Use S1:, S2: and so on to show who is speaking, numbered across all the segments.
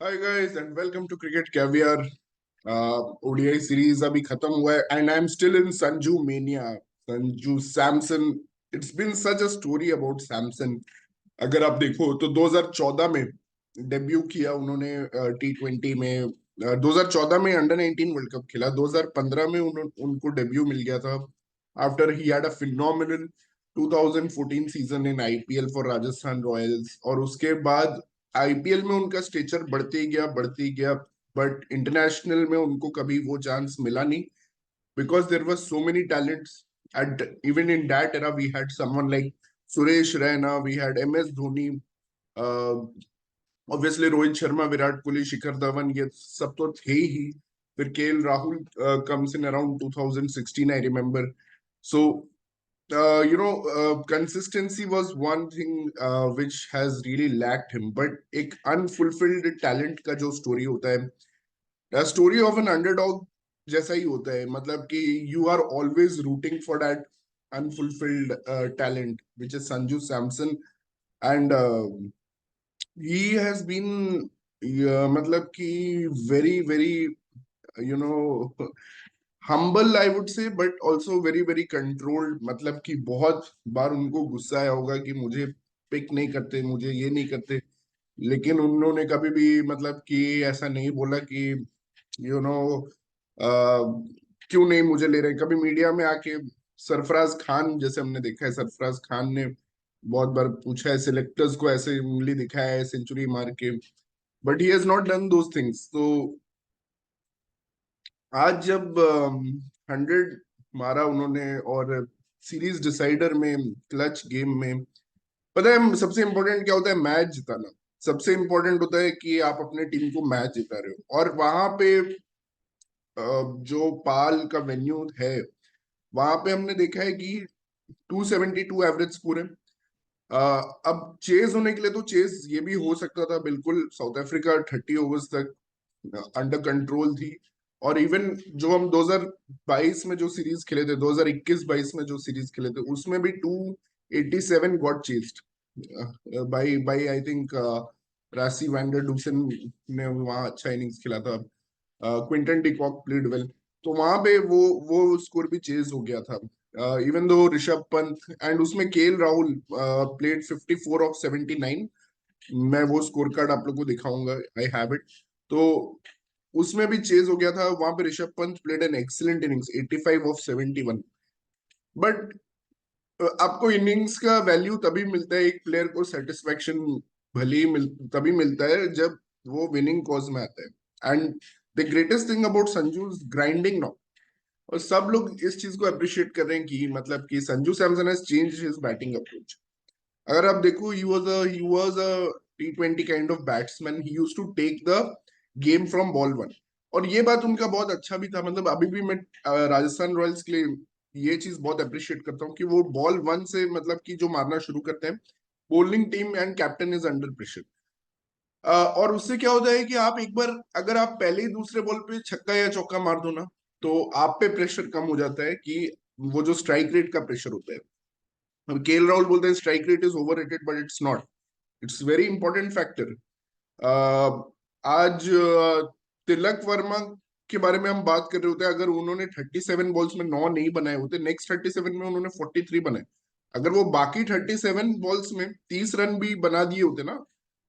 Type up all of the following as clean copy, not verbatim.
S1: Hi guys and welcome to cricket caviar. ODI series अभी खत्म हुआ है and I am still in Sanju mania. Sanju Samson, it's been such a story about Samson. अगर आप देखो तो 2014 में डेब्यू किया उन्होंने T20 में। 2014 में अंडर 19 वर्ल्ड कप खेला। 2015 में उनको डेब्यू मिल गया था after he had a phenomenal 2014 season in IPL for Rajasthan Royals. और उसके बाद आईपीएल में उनका स्टेचर बढ़ते ही गया। बट इंटरनेशनल में उनको कभी वो चांस मिला नहीं because there were so many talents at even in that era we had someone like Suresh Raina, we had MS Dhoni, uh, obviously Rohit Sharma, Virat Kohli, Shikhar Dhawan, ये सब तो थे ही। फिर KL Rahul comes in around 2016 I remember. So consistency was one thing which has really lacked him. But एक unfulfilled talent का जो story होता है, स्टोरी ऑफ एन अंडरडॉग जैसा ही होता है। मतलब कि you are always rooting for that unfulfilled talent which is Sanju Samson. And he has been मतलब कि very very you know humble I would say, but also very very controlled. मतलब कि बहुत बार उनको गुस्सा आया होगा कि मुझे पिक नहीं करते, मुझे ये नहीं करते। लेकिन उन्होंने कभी भी मतलब कि ऐसा नहीं बोला कि यू नो क्यों नहीं मुझे ले रहे। कभी मीडिया में आके सरफराज खान, जैसे हमने देखा है, सरफराज खान ने बहुत बार पूछा है सिलेक्टर्स को, ऐसे उंगली दिखाया है सेंचुरी मार के। But he has not done those things. तो आज जब 100 मारा उन्होंने और सीरीज डिसाइडर में, क्लच गेम में, पता है सबसे इंपॉर्टेंट क्या होता है? मैच जिताना। सबसे इंपॉर्टेंट होता है कि आप अपने टीम को मैच जिता रहे हो। और वहां पे जो पाल का वेन्यू है, वहां पे हमने देखा है कि 272 एवरेज स्कोर है। अब चेज होने के लिए तो चेज ये भी हो सकता था बिल्कुल। साउथ अफ्रीका 30 ओवर्स तक अंडर कंट्रोल थी। और इवन जो हम 2022 में जो सीरीज खेले थे, 2021-22 में जो सीरीज खेले थे, उसमें भी 287 got chased by I think रासी वैंडर डूसन ने वहाँ अच्छा इनिंग्स खेला था। Quinton de Kock played well. तो वहां पे वो स्कोर भी चेज हो गया था। Even though Rishabh Pant and उसमें केएल राहुल प्लेड 54 ऑफ 79। मैं वो स्कोर कार्ड आप लोग को दिखाऊंगा, आई हैव इट। तो उसमें भी चेज हो गया था। वहां पे Rishabh Pant played an excellent innings 85 of 71। But आपको इनिंग्स का वैल्यू तभी मिलता है, एक प्लेयर को सेटिस्फेक्शन भले ही तभी मिलता है जब वो विनिंग कॉज में आता है। And the greatest thing about Sanju grinding now. और सब लोग इस चीज को अप्रिशिएट कर रहे हैं कि मतलब कि Sanju Samson has changed his batting approach. अगर आप देखो, he was a T20 kind of batsman. He used to take the game from ball one. और ये बात उनका बहुत अच्छा भी था। मतलब अभी भी मैं राजस्थान रॉयल्स के लिए ये चीज बहुत अप्रिशिएट करता हूँ कि वो बॉल वन से मतलब कि जो मारना शुरू करते हैं, bowling team and captain is under pressure. और उससे क्या होता है कि आप एक बार अगर आप पहले ही दूसरे बॉल पे छक्का या चौका मार दो ना, तो आप पे प्रेशर कम हो जाता है कि वो जो स्ट्राइक रेट का प्रेशर होता है। अब केएल राहुल बोलते हैं strike rate is overrated, but it's not. It's very important factor. आज तिलक वर्मा के बारे में हम बात कर रहे होते हैं। अगर उन्होंने 37 बॉल्स में 9 नहीं बनाए होते, नेक्स्ट 37 में उन्होंने 43 बनाए। अगर वो बाकी 37 बॉल्स में 30 रन भी बना दिए होते ना,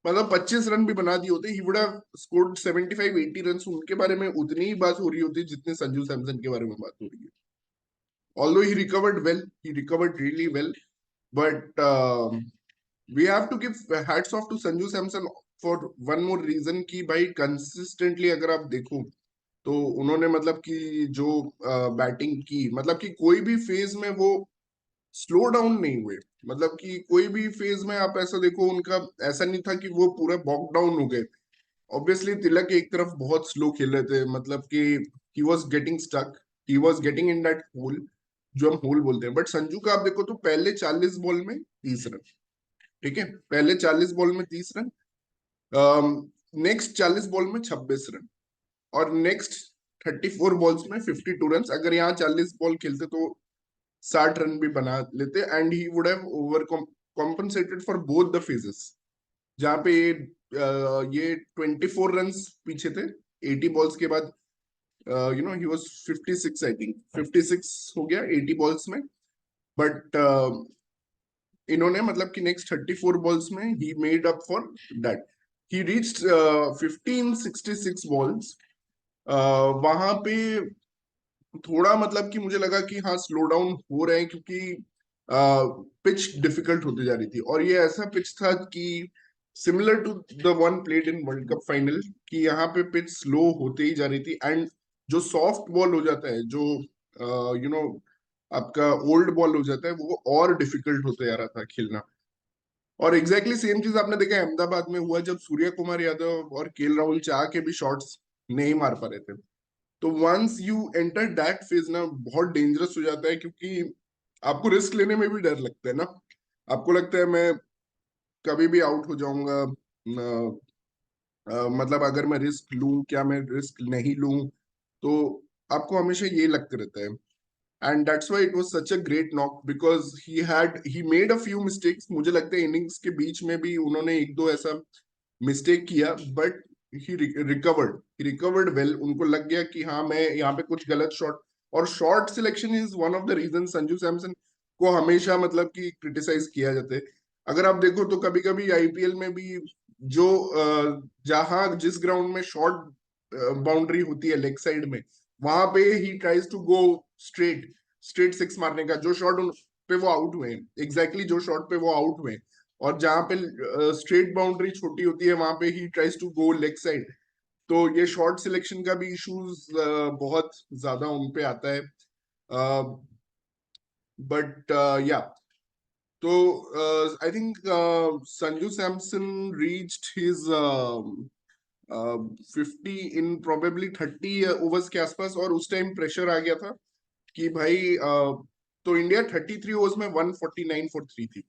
S1: मतलब 25 रन भी बना दिए होते, ही वुड हैव स्कोर्ड 75-80 रन। उनके बारे में उतनी ही बात हो रही होती जितने संजू सैमसन के बारे में बात हो रही है। Although he recovered well, he recovered really well. But we have to give hats off to Sanju Samson for one more reason कि भाई कंसिस्टेंटली अगर आप देखो तो उन्होंने मतलब कि जो बैटिंग की, मतलब कि कोई भी फेज में वो स्लो डाउन नहीं हुए। मतलब कि कोई भी फेज में आप ऐसा देखो, उनका ऐसा नहीं था कि वो पूरा बॉक डाउन हो गए। ऑब्वियसली तिलक एक तरफ बहुत स्लो खेल रहे थे, मतलब कि he was getting stuck, he was getting in that hole जो हम होल बोलते हैं। बट संजू का आप देखो तो पहले 40 बॉल में 30 रन। ठीक है, पहले 40 बॉल में 30 रन, नेक्स्ट 40 बॉल में 26 रन, और नेक्स्ट 34 बॉल्स में 52 रन। अगर यहाँ 40 बॉल खेलते तो 60 रन भी बना लेते and he would have over compensated for both the phases. जहाँ पे ये 24 रन्स पीछे थे 80 बॉल्स के बाद। ही वाज 56, आई थिंक 56 हो गया 80 बॉल्स में। बट इन्होंने मतलब कि नेक्स्ट 34 बॉल्स में he made up for that. He reached 1566 balls. वहां पे थोड़ा मतलब कि मुझे लगा कि हाँ स्लो डाउन हो रहे हैं, क्योंकि पिच डिफिकल्ट होती जा रही थी। और ये ऐसा पिच था कि similar to the one played in world cup final, कि यहाँ पे पिच स्लो होते ही जा रही थी। एंड जो सॉफ्ट बॉल हो जाता है, जो आपका ओल्ड बॉल हो जाता है, वो और डिफिकल्ट होते जा रहा था खेलना। और एग्जैक्टली सेम चीज आपने देखा अहमदाबाद में हुआ, जब सूर्य कुमार यादव और केएल राहुल चाह के भी शॉट्स नहीं मार पा रहे थे। तो once you enter that phase ना, बहुत डेंजरस हो जाता है, क्योंकि आपको रिस्क लेने में भी डर लगता है ना। आपको लगता है मैं कभी भी आउट हो जाऊंगा, मतलब अगर मैं रिस्क लूं, क्या मैं रिस्क नहीं लूं। तो आपको हमेशा ये लगते रहता है। And that's why it was such a great knock, because he made a few mistakes. मुझे लगता है इनिंग्स के बीच में भी उन्होंने एक दो ऐसा मिस्टेक किया, बट ही रिकवर्ड वेल। उनको लग गया कि हाँ मैं यहाँ पे कुछ गलत शॉट, और shot selection is one of the reason Sanju Samson को हमेशा मतलब कि क्रिटिसाइज किया जाता है। अगर आप देखो तो कभी कभी आईपीएल में भी जो जहां जिस ग्राउंड में शॉर्ट बाउंड्री होती है लेग साइड में, वहां पे he tries to go straight straight six मारने का। जो शॉट उन पे वो आउट हुए, एग्जैक्टली जो शॉट पे वो आउट हुए। और जहां पे स्ट्रेट बाउंड्री छोटी होती है, वहां पे he tries to go leg side. तो ये शॉर्ट सिलेक्शन का भी इश्यूज बहुत ज्यादा उन पे आता है। बट या, तो I think Sanju Samson reached his 50 in probably 30 overs के आसपास। और उस टाइम प्रेशर आ गया था कि भाई तो इंडिया 33 ओवर्स में 149 फॉर थ्री थी।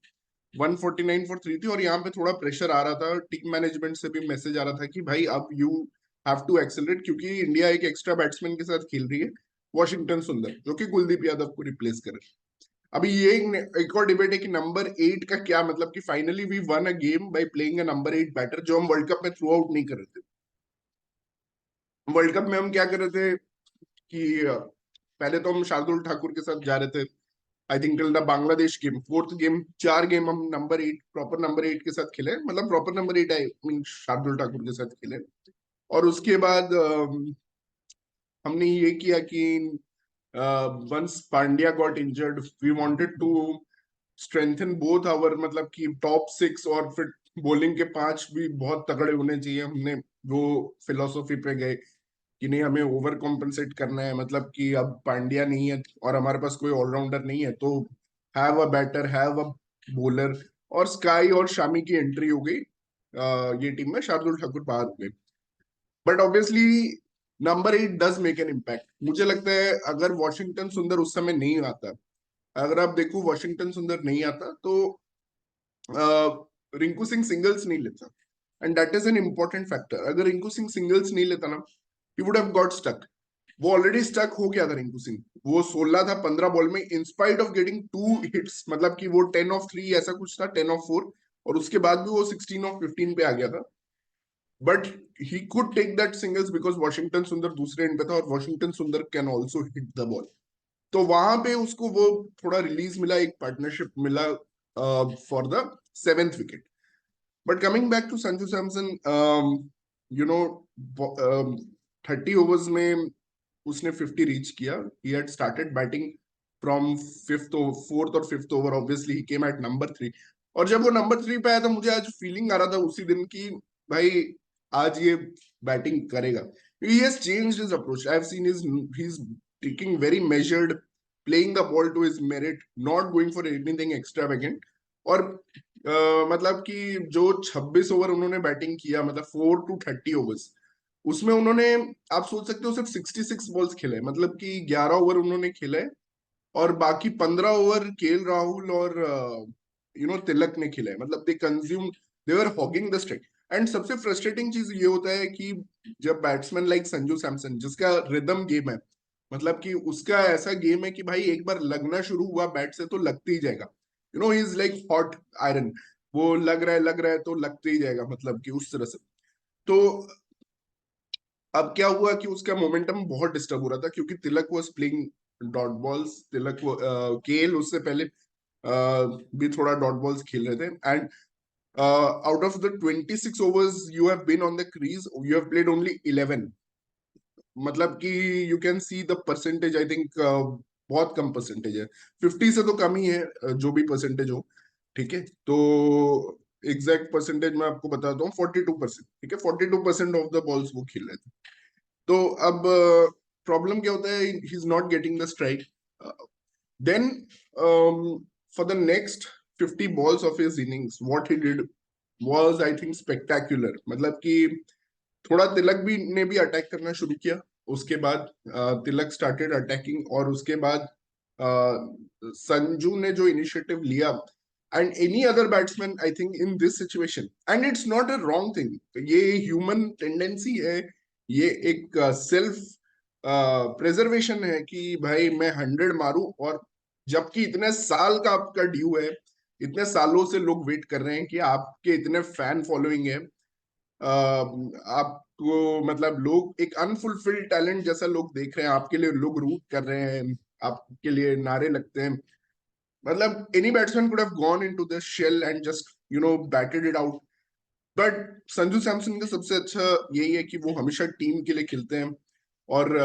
S1: 149 फॉर थ्री थी, और यहाँ पे थोड़ा प्रेशर आ रहा था, टीम मैनेजमेंट से भी मैसेज आ रहा था कि भाई अब यू हैव टू एक्सेलरेट, क्योंकि इंडिया एक एक्स्ट्रा बैट्समैन के साथ खेल रही है, वॉशिंगटन सुंदर, जो कि कुलदीप यादव को रिप्लेस करे। अभी ये एक और डिबेट है कि नंबर 8 का क्या मतलब, कि finally we won a game by playing a number 8 batter, जो हम वर्ल्ड कप में थ्रू आउट नहीं कर रहे थे। वर्ल्ड कप में हम क्या कर रहे थे कि पहले तो हम शार्दुल ठाकुर के साथ जा रहे थे। I think till the Bangladesh game, fourth game, 4 game हम नंबर 8, प्रॉपर नंबर 8 के साथ खेले, मतलब proper number 8 I mean Shardul Thakur के साथ खेले। और उसके बाद हमने ये किया कि once Pandya got injured, we wanted to strengthen both our, मतलब कि टॉप 6, और फिर बॉलिंग के 5 भी बहुत तगड़े होने चाहिए। हमने वो फिलोसॉफी पे गए कि नहीं, हमें ओवर कॉम्पनसेट करना है, मतलब कि अब पांड्या नहीं है और हमारे पास कोई ऑलराउंडर नहीं है, तो have a batter, have a bowler. और स्काई और शामी की एंट्री हो गई ये टीम में, शार्दुल ठाकुर बाहर हो गए। But obviously number 8 does make an impact. मुझे लगता है अगर वॉशिंगटन सुंदर उस समय नहीं आता, अगर आप देखो वॉशिंगटन सुंदर नहीं आता, तो रिंकू सिंह सिंगल्स नहीं लेता। And that is an important factor. अगर रिंकू सिंह सिंगल्स नहीं लेता ना, he would have got stuck. वो ऑलरेडी स्टक हो गया था रिंकू सिंह। वो 16 था 15 बॉल में, इंस्पाइट ऑफ गेटिंग 2 हिट्स, मतलब कि वो 10 ऑफ 3 ऐसा कुछ था, 10 ऑफ 4। और उसके बाद भी वो 16 ऑफ 15 पे आ गया था। But he could take that singles because Washington Sundar दूसरे एंड पे था, और Washington Sundar can also hit the ball. तो वहां पे उसको वो थोड़ा रिलीज मिला, एक पार्टनरशिप मिला for the 7th wicket. But coming back to Sanju Samson, you know 30 overs में उसने 50 रीच किया। He had started batting from fifth, fourth और fifth over, obviously he came at number 3। और जब वो नंबर 3 पे आया था, मुझे आज फीलिंग आ रहा था उसी दिन की, भाई आज ये बैटिंग करेगा। He has changed his approach. I have seen he is taking very measured, playing the ball to his merit, not going for anything extravagant. और मतलब कि जो 26 ओवर उन्होंने बैटिंग किया, मतलब 4 to 30 ओवर्स, उसमें उन्होंने, आप सोच सकते हो, सिर्फ 66 बॉल्स खेले, मतलब कि 11 ओवर उन्होंने खेले। और बाकी 15 ओवर केएल राहुल और तिलक ने खेले। मतलब they consume, they were hugging the strike. And सबसे फ्रस्ट्रेटिंग चीज ये होता है कि जब बैट्समैन लाइक संजू सैमसन, जिसका रिदम गेम है, मतलब कि उसका ऐसा गेम है कि भाई एक बार लगना शुरू हुआ बैट से तो लगते ही जाएगा। He is like hot iron. वो लग रहा है तो लगते ही जाएगा, मतलब कि उस तरह से। तो अब क्या हुआ कि उसका मोमेंटम बहुत डिस्टर्ब हो रहा था, क्योंकि Tilak was playing dot balls. Tilak KL उससे पहले भी थोड़ा डॉट बॉल्स खेल रहे थे। And out of the 26 overs you have been on the crease, you have played only 11। मतलब कि you can see the percentage, I think बहुत कम परसेंटेज है। 50 से तो कम ही है, जो भी परसेंटेज हो। ठीक है, तो एग्जैक्ट परसेंटेज मैं आपको बताता हूँ, 42%। ठीक है, 42% ऑफ द बॉल्स वो खेल रहे थे। तो अब प्रॉब्लम क्या होता है, he is not getting the strike. Then for the next 50 balls of his innings, what he did was, I think, spectacular। मतलब कि थोड़ा तिलक भी ने भी अटैक करना शुरू किया। उसके बाद तिलक स्टार्टेड अटैकिंग, और उसके बाद संजू ने जो इनिशिएटिव लिया। And any other batsman, I think, in this situation, and it's not a wrong thing, ये ह्यूमन टेंडेंसी है, ये एक सेल्फ प्रेजर्वेशन है कि भाई मैं 100 मारूं। और जबकि इतने साल का आपका ड्यू है, इतने सालों से लोग वेट कर रहे हैं कि आपके इतने फैन फॉलोइंग है, आपको मतलब लोग एक अनफुलफिल्ड टैलेंट जैसा लोग देख रहे हैं, आपके लिए लोग रूट कर रहे हैं, आपके लिए नारे लगते हैं। मतलब any batsman could have gone into the shell and just batted it out. But Sanju Samson का सबसे अच्छा यही है कि वो हमेशा टीम के लिए खेलते हैं। और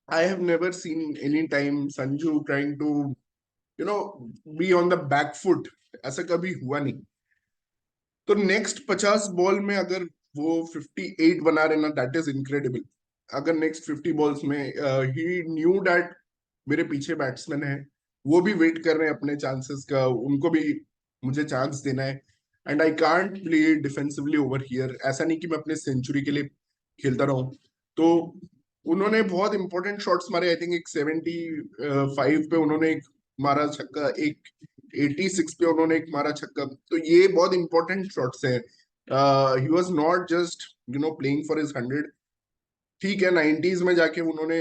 S1: I have never seen any time Sanju trying to you know be on the back foot. ऐसा कभी हुआ नहीं। तो नेक्स्ट 50 बॉल में अगर वो 58 बना रहे ना, दैट इज इनक्रेडिबल। अगर नेक्स्ट 50 बॉल्स में ही न्यू दैट मेरे पीछे बैट्समैन है, वो भी वेट कर रहे हैं अपने चांसेस का, उनको भी मुझे चांस देना है। And I can't play defensively over here. ऐसा नहीं कि मैं अपने सेंचुरी के लिए खेलता रहूं। तो उन्होंने बहुत इंपॉर्टेंट शॉट्स मारे। आई थिंक एक 75 पे उन्होंने एक मारा छक्का, एक 86 पे उन्होंने एक मारा छक्का। तो ये बहुत इंपॉर्टेंट शॉट्स हैं। He was not just playing for his 100। ठीक है, 90s में जाके उन्होंने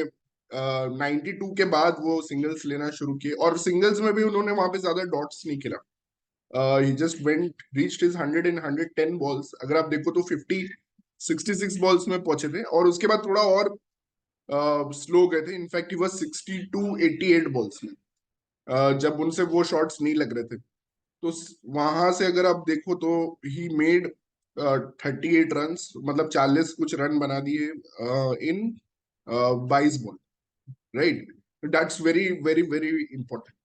S1: 92 के बाद वो सिंगल्स लेना शुरू किए, और सिंगल्स में भी उन्होंने वहां पे ज्यादा डॉट्स नहीं खेला। ही जस्ट वेंट रीच्ड हिज 100 इन 110 बॉल्स। अगर आप देखो तो 66 बॉल्स में पहुंचे थे, और उसके बाद थोड़ा और स्लो गए थे। इनफैक्ट ही वाज 62-88 बॉल्स में, जब उनसे वो शॉट्स नहीं लग रहे थे। तो वहां से अगर आप देखो तो ही मेड 38 रन, मतलब 40 कुछ रन बना दिए इन 22 ball. Right, that's very very very important.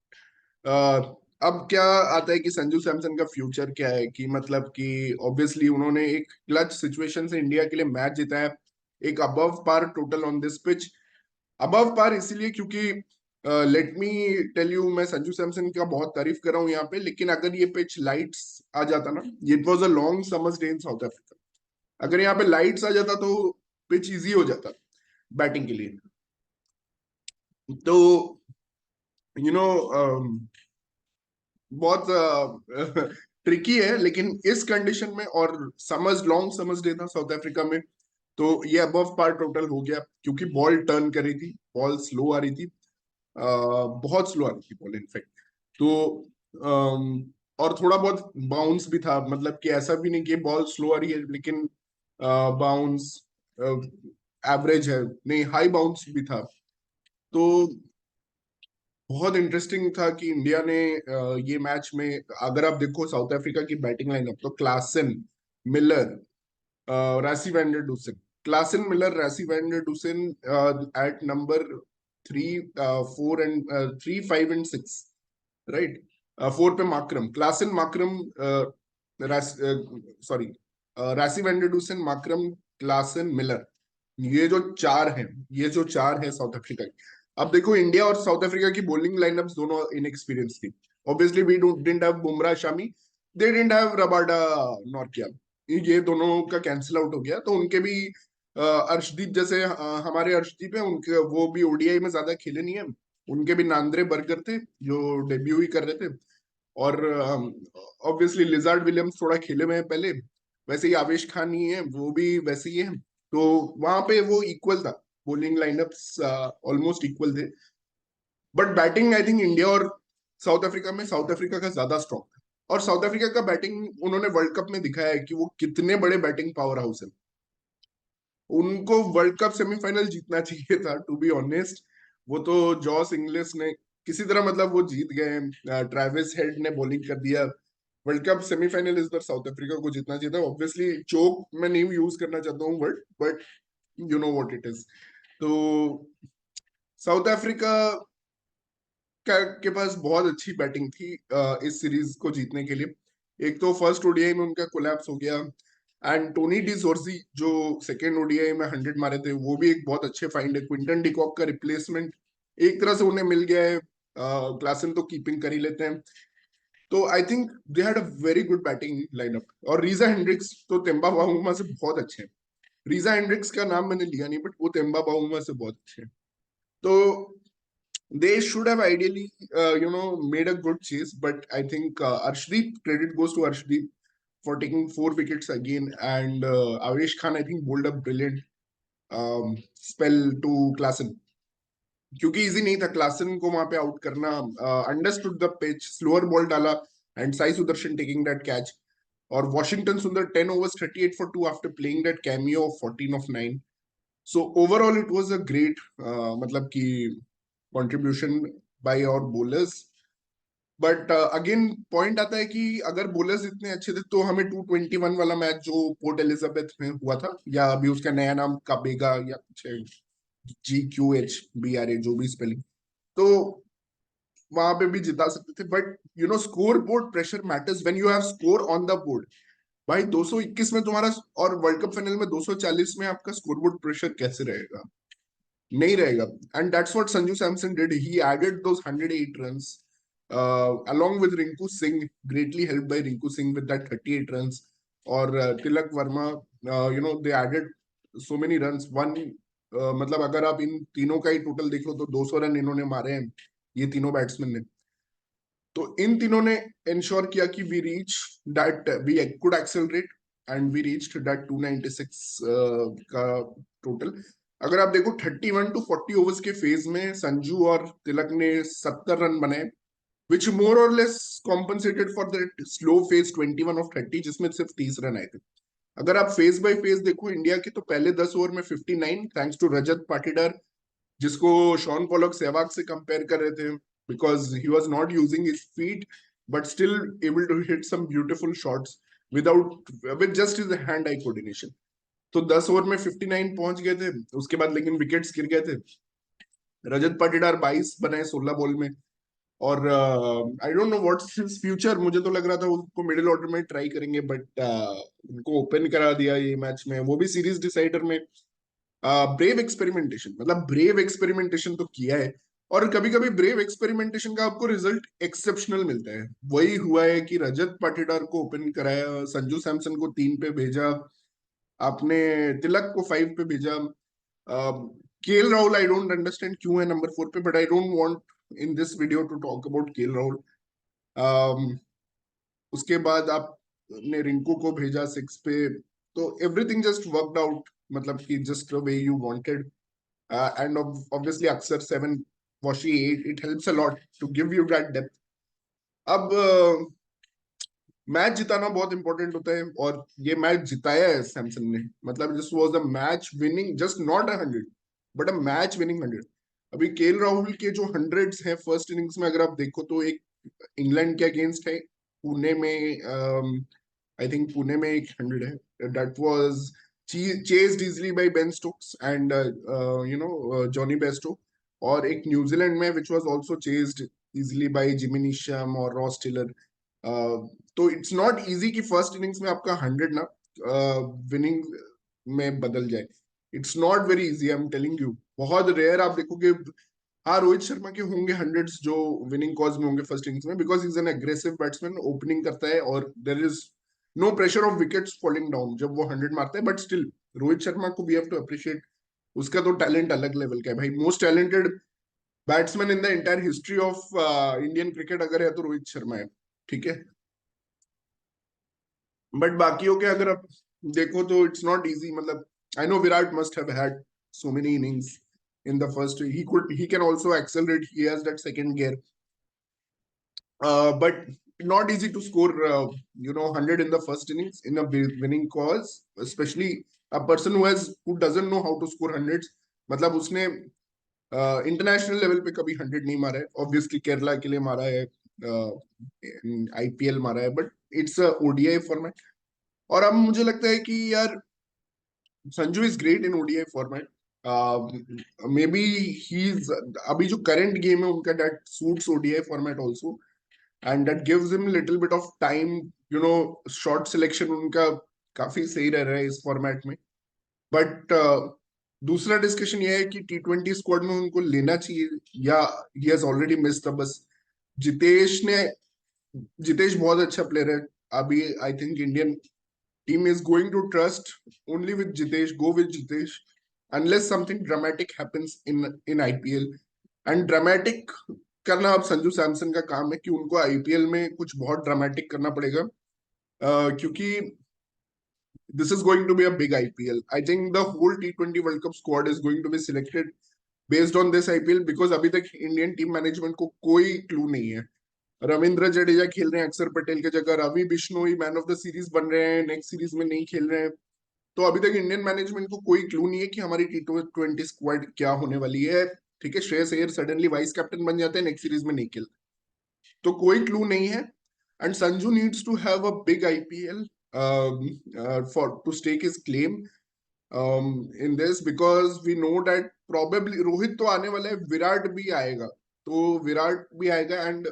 S1: अब क्या आता है कि संजू सैमसन का फ्यूचर क्या है, कि मतलब कि ऑब्वियसली उन्होंने एक क्लच सिचुएशन से इंडिया के लिए मैच जीता है। एक above par total on this pitch. Above par इसीलिए क्योंकि लेट मी टेल यू, मैं संजू सैमसन का बहुत तारीफ कर रहा हूँ यहाँ पे, लेकिन अगर ये पिच लाइट्स आ जाता ना, it was a long summers day in south Africa, अगर यहाँ पे लाइट्स आ जाता तो पिच इजी हो जाता बैटिंग के लिए। तो यू नो बहुत ट्रिकी है, लेकिन इस कंडीशन में, और समझ लॉन्ग समझ डे था साउथ अफ्रीका में, तो ये अबव पार टोटल हो गया, क्योंकि बॉल टर्न कर रही थी, बॉल स्लो आ रही थी, बहुत स्लो आ रही थी बॉल इनफैक्ट। तो और थोड़ा बहुत बाउंस भी था, मतलब कि ऐसा भी नहीं कि बॉल स्लो आ रही है लेकिन बाउंस एवरेज है, नहीं, हाई बाउंस भी था। तो बहुत इंटरेस्टिंग था कि इंडिया ने ये मैच में, अगर आप देखो साउथ अफ्रीका की बैटिंग लाइनअप, तो Klaasen, Miller, Rassie van der Dussen, Klaasen, Miller, Rassie van der Dussen at number 3, 4 and 3, 5 and 6। Right, 4 पे Markram, Klaasen, Markram, sorry, Rassie van der Dussen, Markram, Klaasen, Miller. ये जो चार हैं, ये जो चार हैं साउथ अफ्रीका की। अब देखो इंडिया और साउथ अफ्रीका की बॉलिंग लाइनअप्स दोनों इनएक्सपीरियंस थी। Obviously we didn't have Bumrah Shami, they didn't have Rabada Nortje. ये दोनों का कैंसिल आउट हो गया, तो उनके भी अर्शदीप जैसे हमारे अर्शदीप है, उनके वो भी ओडीआई में ज्यादा खेले नहीं है। उनके भी नांद्रे बर्गर थे जो डेब्यू ही कर रहे थे। और ऑब्वियसली लिजार्ड विलियम्स थोड़ा खेले हुए हैं पहले, वैसे ही आवेश खान ही है, वो भी वैसे ही है। तो वहां पे वो इक्वल था, बॉलिंग लाइनअप्स ऑलमोस्ट इक्वल थे। But batting I think India और साउथ अफ्रीका में साउथ अफ्रीका का ज्यादा स्ट्रॉन्ग था। और साउथ अफ्रीका का बैटिंग उन्होंने वर्ल्ड कप में दिखाया है कि वो कितने बड़े बैटिंग पावर हाउस है। उनको वर्ल्ड कप सेमीफाइनल जीतना चाहिए था, टू बी ऑनेस्ट। वो तो जॉस इंग्लिस ने किसी तरह मतलब वो जीत गए, ट्रेविस हेड ने बॉलिंग कर दिया। वर्ल्ड कप सेमीफाइनल इस बार साउथ अफ्रीका को जीतना चाहिए था। ऑब्वियसली चोक मैं नहीं यूज करना चाहता हूँ word, but you know what it is. तो साउथ अफ्रीका के पास बहुत अच्छी बैटिंग थी इस सीरीज को जीतने के लिए। एक तो फर्स्ट ओडीआई में उनका कोलैप्स हो गया, एंड टोनी डिसोर्सी जो सेकेंड ओडीआई में 100 मारे थे, वो भी एक बहुत अच्छे फाइंड है। क्विंटन डिकॉक का रिप्लेसमेंट एक तरह से उन्हें मिल गया है। क्लासन तो कीपिंग कर ही लेते हैं। तो I think they had a very good batting lineup. और रीजा हेंड्रिक्स तो तेम्बा बाउमा से बहुत अच्छे हैं। रीजा हेंड्रिक्स का नाम मैंने लिया नहीं, बट वो तेम्बा बाउमा से बहुत अच्छे हैं। तो they should have ideally, made a good chase. But I think Arshdeep, credit goes to Arshdeep for taking 4 wickets again. And Avesh Khan, I think, bowled a brilliant spell to Klassen. क्योंकि easy नहीं था क्लासन को वहां पे out करना। Understood the pitch, slower ball डाला, and Sai Sudharsan taking that catch. और Washington Sundar 10 overs 38 for 2 after playing that cameo of 14 of 9. So overall it was a great मतलब कि कंट्रीब्यूशन बाय और बोलर्स। बट अगेन पॉइंट आता है कि अगर बोलर्स इतने अच्छे थे तो हमें 221 वाला मैच जो पोर्ट एलिजाबेथ में हुआ था, या अभी उसका नया नाम काबेगा या कुछ GQHBRA, जो भी स्पेलिंग, तो वहां पे भी जिता सकते थे। But score board pressure matters when you have score on the board. भाई 221 में तुम्हारा, और वर्ल्ड कप फाइनल में 240 में आपका स्कोरबोर्ड प्रेशर कैसे रहेगा? नहीं रहेगा। And that's what Sanju Samson did, he added those 108 runs along with Rinku Singh, greatly helped by Rinku Singh with that 38 runs. और Tilak Varma, they added so many runs, one मतलब अगर आप इन तीनों का ही टोटल देख लो तो 200 रन इन्होंने मारे हैं, ये तीनों बैट्समैन ने। तो इन तीनों ने इंश्योर किया कि we reach that, we could accelerate, and we reached that 296 का टोटल। अगर आप देखो 31 to 40 ओवर्स के फेज में संजू और तिलक ने 70 रन बनाए, विच मोर और less compensated for that slow phase 21 of 30 जिसमें सिर्फ 30 रन आए थे। अगर आप फेज बाय फेज देखो इंडिया के, तो पहले 10 ओवर में 59 थैंक्स टू रजत पाटीदार, जिसको शॉन पॉलक सहवाग से कंपेयर कर रहे थे, because he was not using his feet but still able to hit some beautiful shots without, with just his hand eye coordination. तो 10 ओवर में 59 पहुंच गए थे। उसके बाद लेकिन विकेट्स गिर गए थे। रजत पाटीदार 22 बनाए 16 बॉल में। और I don't know what's his future. मुझे तो लग रहा था उसको मिडिल ऑर्डर में ट्राई करेंगे, बट उनको ओपन करा दिया ये मैच में, वो भी सीरीज डिसाइडर में। ब्रेव एक्सपेरिमेंटेशन, मतलब ब्रेव एक्सपेरिमेंटेशन तो किया है। और कभी कभी ब्रेव एक्सपेरिमेंटेशन का आपको रिजल्ट एक्सेप्शनल मिलता है। वही हुआ है कि रजत पाटीदार को ओपन कराया, संजू सैमसन को 3 पे भेजा, आपने तिलक को 5 पे भेजा। KL Rahul I don't understand क्यों है नंबर 4 पे, but I don't want in this video to talk about KL Rahul. उसके बाद आपने रिंकू को भेजा 6 पे। तो एवरीथिंग जस्ट वर्कड आउट, मतलब कि just the way you wanted. And obviously Aksar 7, Washi 8, it helps a lot to give you that depth. अब मैच जिताना बहुत इंपॉर्टेंट होता है, और ये मैच जिताया है सैमसन ने। मतलब this was a match winning, just not 100 but a match winning 100। अभी केएल राहुल के जो हंड्रेड्स हैं फर्स्ट इनिंग्स में, अगर आप देखो तो एक इंग्लैंड के अगेंस्ट है पुणे में, आई थिंक पुणे में एक 100 है, that was chased easily by Ben Stokes and Johnny Bairstow। और एक न्यूजीलैंड में which was also chased easily by Jimmy Neesham और रॉस टेलर। तो इट्स नॉट इजी कि फर्स्ट इनिंग्स में आपका 100 ना विनिंग में बदल जाए। It's not very easy, I am telling you. बहुत रेयर आप देखोगे। हाँ, रोहित शर्मा के होंगे हंड्रेड्स जो विनिंग कॉज में होंगे फर्स्ट इनिंग्स में, because is an aggressive batsman, opening करता है और there is no pressure of wickets falling down जब वो 100 मारता है। बट स्टिल रोहित शर्मा को वी हैव टू अप्रिशिएट, उसका तो टैलेंट अलग लेवल का है भाई। Most talented batsman in the entire history of Indian cricket अगर है तो रोहित शर्मा है, ठीक है। बट बाकियों के अगर आप देखो तो इट्स नॉट इजी। मतलब I know Virat must have had so many innings in the first, he can also accelerate, he has that second gear, but not easy to score 100 in the first innings in a winning cause, especially a person who doesn't know how to score hundreds. मतलब उसने international level पे कभी 100 नहीं मारा है, obviously Kerala के लिए मारा है, आईपीएल मारा है, but it's a ODI format. और अब मुझे लगता है कि यार Sanju is great in ODI format, may be he is, अभी जो करंट गेम है उनका that suits ODI format also, and that gives him little bit of time, shot selection उनका काफी सही रह रहा है इस फॉर्मेट में। बट दूसरा डिस्कशन ये है कि टी20 स्क्वाड में उनको लेना चाहिए या he has already missed the bus. Jitesh ने जितेश बहुत अच्छा प्लेयर है, अभी I think Indian team is going to trust only with Jitesh, go with Jitesh, unless something dramatic happens in IPL. And dramatic करना अब संजू सैमसन का काम है कि उनको आईपीएल में कुछ बहुत ड्रामेटिक करना पड़ेगा, क्योंकि this is going to be a big IPL. I think the whole T20 World Cup squad is going to be selected based on this IPL, because अभी तक इंडियन टीम मैनेजमेंट को कोई क्लू नहीं है। रविंद्र जडेजा खेल रहे हैं अक्षर पटेल की जगह, Ravi Bishnoi man of the series बन रहे हैं, नेक्स्ट सीरीज में नहीं खेल रहे हैं। तो अभी तक इंडियन मैनेजमेंट को कोई क्लू नहीं है कि हमारी T20 स्क्वाड क्या होने वाली है। ठीक है, Shreyas Iyer suddenly vice captain बन जाते हैं, नेक्स्ट सीरीज में नहीं खेल, तो कोई क्लू नहीं है। And Sanju needs to have a big IPL for to stake his claim in this, because we know that probably Rohit तो आने वाला है, विराट भी आएगा, तो विराट भी आएगा, and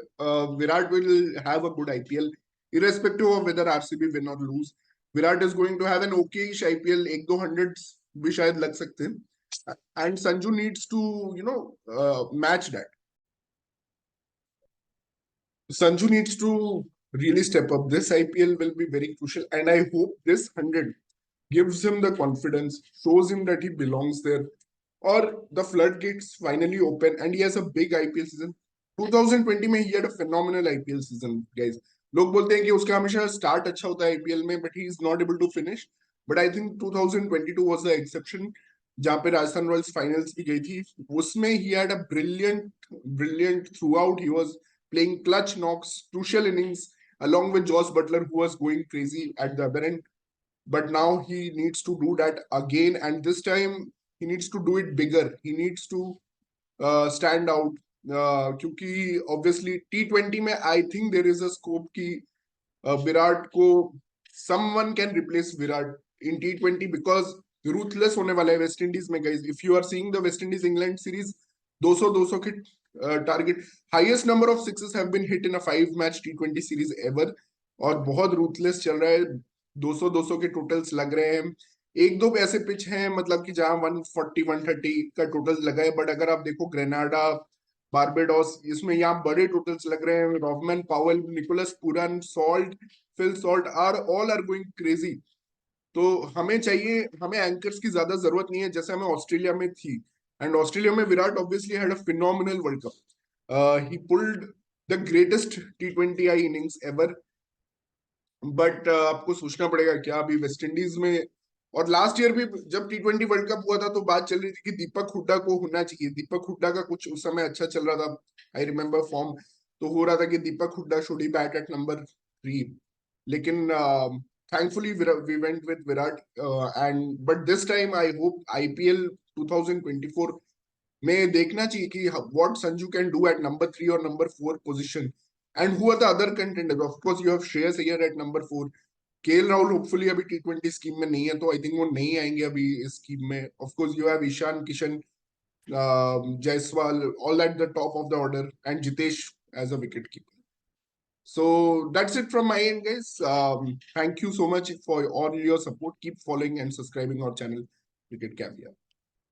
S1: Virat will have a good IPL irrespective of whether RCB win or lose. Virat is going to have an okay-ish IPL, एक दो हंड्रेड्स भी शायद लग सकते हैं, and Sanju needs to match that. Sanju needs to really step up. This IPL will be very crucial, and I hope this 100 gives him the confidence, shows him that he belongs there, or the floodgates finally open and he has a big IPL season. 2020 में he had a phenomenal IPL season, guys. लोग बोलते हैं कि उसका हमेशा start अच्छा होता है आईपीएल में, but he is not able to finish. But I think 2022 was the exception, जहां पे राजस्थान रॉयल्स फाइनल्स भी गई थी। उसमें he had a brilliant throughout, he was playing clutch knocks, crucial innings, along with Josh Butler, who was going crazy at the other end. But now he needs to do that again, and this time he needs to do it bigger. He needs to stand out, क्योंकि obviously T20 में I think there is a scope कि विराट को someone can replace Virat in T20, because ruthless होने वाला है West Indies में, guys. If you are seeing the West Indies England series, 200 के target, highest number of sixes have been hit in a 5 match T20 series ever, और बहुत ruthless चल रहा है। 200 के टोटल्स लग रहे हैं। एक दो ऐसे पिच हैं मतलब कि जहां 140 130 का टोटल लगा है, बट अगर आप देखो ग्रेनाडा, बारबेडोस, इसमें यहाँ बड़े टोटल्स लग रहे हैं। Rovman, Powell, Nicholas Pooran, Salt, Phil Salt are all are going crazy. तो हमें एंकर्स की ज्यादा जरूरत नहीं है जैसे हमें ऑस्ट्रेलिया में थी। एंड ऑस्ट्रेलिया में Virat obviously had a phenomenal world cup, he pulled the greatest T20I innings ever. But आपको सोचना पड़ेगा क्या अभी वेस्ट इंडीज में, और लास्ट ईयर भी जब T20 वर्ल्ड कप हुआ था तो बात चल रही थी कि दीपक हुड्डा को होना चाहिए। दीपक हुड्डा का कुछ उस समय अच्छा चल रहा था, आई रिमेम्बर फॉर्म, तो हो रहा था कि Deepak Hooda should he bat at number 3, लेकिन thankfully we went with Virat, and but this time I hope IPL 2024 में देखना चाहिए कि what Sanju can do at number 3 or number 4 position, and who are the other contenders. Of course you have Shreyas Iyer at number 4, KL Rahul hopefully अभी T20 scheme में नहीं है, तो I think वो नहीं आएंगे अभी इस स्कीम में। Of course you have Ishan Kishan, Jaiswal, all at the top of the order, and Jitesh as a wicket keeper. So that's it from my end, guys. Thank you so much for all your support. Keep following and subscribing our channel, Cricket Caviar.